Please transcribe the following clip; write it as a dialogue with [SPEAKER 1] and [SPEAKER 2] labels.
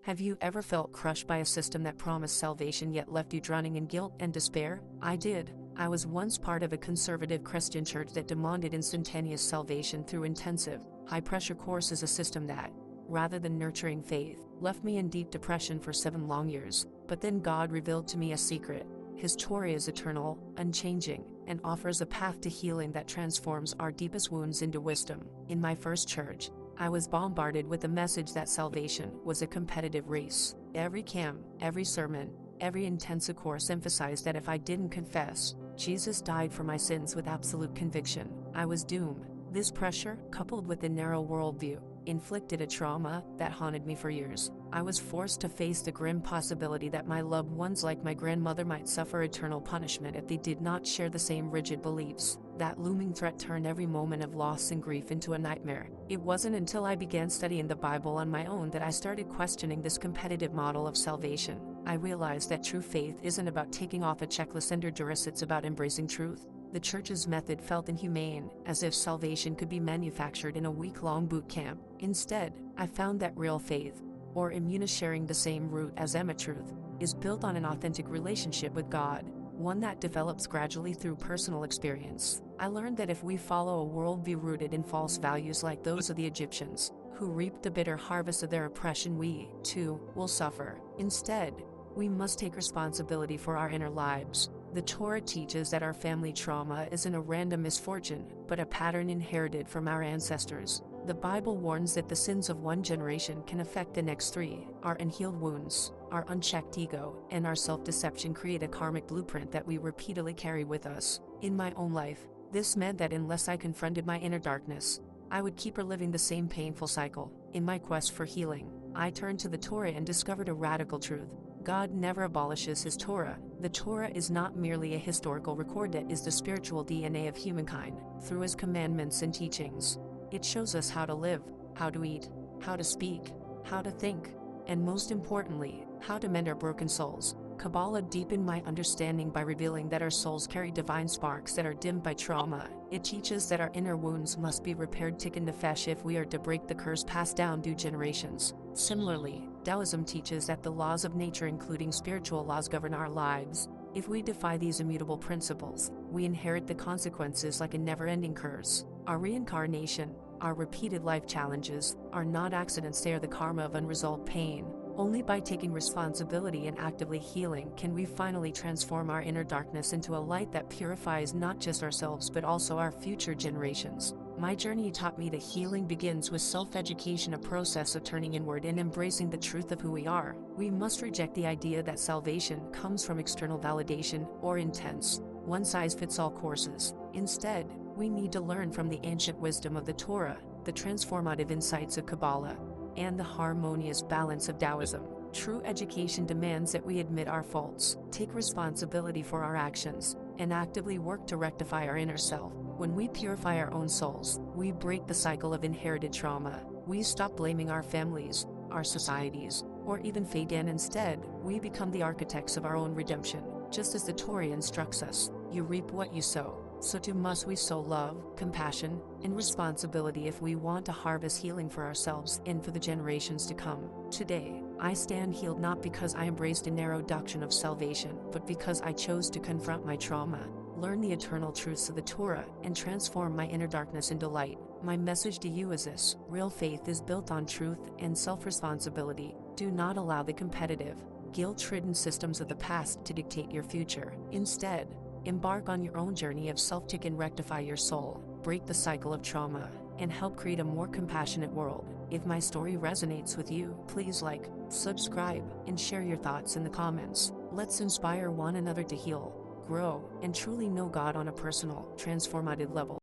[SPEAKER 1] Have you ever felt crushed by a system that promised salvation yet left you drowning in guilt and despair? I did. I was once part of a conservative Christian church that demanded instantaneous salvation through intensive, high-pressure courses, a system that, rather than nurturing faith, left me in deep depression for 7 long years. But then God revealed to me a secret. His Torah is eternal, unchanging, and offers a path to healing that transforms our deepest wounds into wisdom. In my first church, I was bombarded with the message that salvation was a competitive race. Every camp, every sermon, every intensive course emphasized that if I didn't confess Jesus died for my sins with absolute conviction, I was doomed. This pressure, coupled with a narrow worldview, inflicted a trauma that haunted me for years. I was forced to face the grim possibility that my loved ones, like my grandmother, might suffer eternal punishment if they did not share the same rigid beliefs. That looming threat turned every moment of loss and grief into a nightmare. It wasn't until I began studying the Bible on my own that I started questioning this competitive model of salvation. I realized that true faith isn't about taking off a checklist under duress, it's about embracing truth. The church's method felt inhumane, as if salvation could be manufactured in a week-long boot camp. Instead, I found that real faith, or Immuna sharing the same root as Emma truth, is built on an authentic relationship with God, one that develops gradually through personal experience. I learned that if we follow a worldview rooted in false values like those of the Egyptians, who reaped the bitter harvest of their oppression, we, too, will suffer. Instead, we must take responsibility for our inner lives. The Torah teaches that our family trauma isn't a random misfortune, but a pattern inherited from our ancestors. The Bible warns that the sins of one generation can affect the next 3. Our unhealed wounds, our unchecked ego, and our self-deception create a karmic blueprint that we repeatedly carry with us. In my own life, this meant that unless I confronted my inner darkness, I would keep reliving the same painful cycle. In my quest for healing, I turned to the Torah and discovered a radical truth. God never abolishes his Torah. The Torah is not merely a historical record, it is the spiritual DNA of humankind. Through his commandments and teachings, it shows us how to live, how to eat, how to speak, how to think, and most importantly, how to mend our broken souls. Kabbalah deepened my understanding by revealing that our souls carry divine sparks that are dimmed by trauma. It teaches that our inner wounds must be repaired tikkun nefesh if we are to break the curse passed down through generations. Similarly, Taoism teaches that the laws of nature, including spiritual laws, govern our lives. If we defy these immutable principles, we inherit the consequences like a never-ending curse. Our reincarnation, our repeated life challenges, are not accidents, they are the karma of unresolved pain. Only by taking responsibility and actively healing can we finally transform our inner darkness into a light that purifies not just ourselves but also our future generations. My journey taught me that healing begins with self-education, a process of turning inward and embracing the truth of who we are. We must reject the idea that salvation comes from external validation or intense, one-size-fits-all courses. Instead, we need to learn from the ancient wisdom of the Torah, the transformative insights of Kabbalah, and the harmonious balance of Taoism. True education demands that we admit our faults, take responsibility for our actions, and actively work to rectify our inner self. When we purify our own souls, we break the cycle of inherited trauma. We stop blaming our families, our societies, or even fate, and instead, we become the architects of our own redemption. Just as the Torah instructs us, you reap what you sow. So too must we sow love, compassion, and responsibility if we want to harvest healing for ourselves and for the generations to come. Today, I stand healed not because I embraced a narrow doctrine of salvation, but because I chose to confront my trauma, learn the eternal truths of the Torah, and transform my inner darkness into light. My message to you is this: real faith is built on truth and self-responsibility. Do not allow the competitive, guilt-ridden systems of the past to dictate your future. Instead, embark on your own journey of self-check and rectify your soul, break the cycle of trauma, and help create a more compassionate world. If my story resonates with you, please like, subscribe, and share your thoughts in the comments. Let's inspire one another to heal, grow, and truly know God on a personal, transformative level.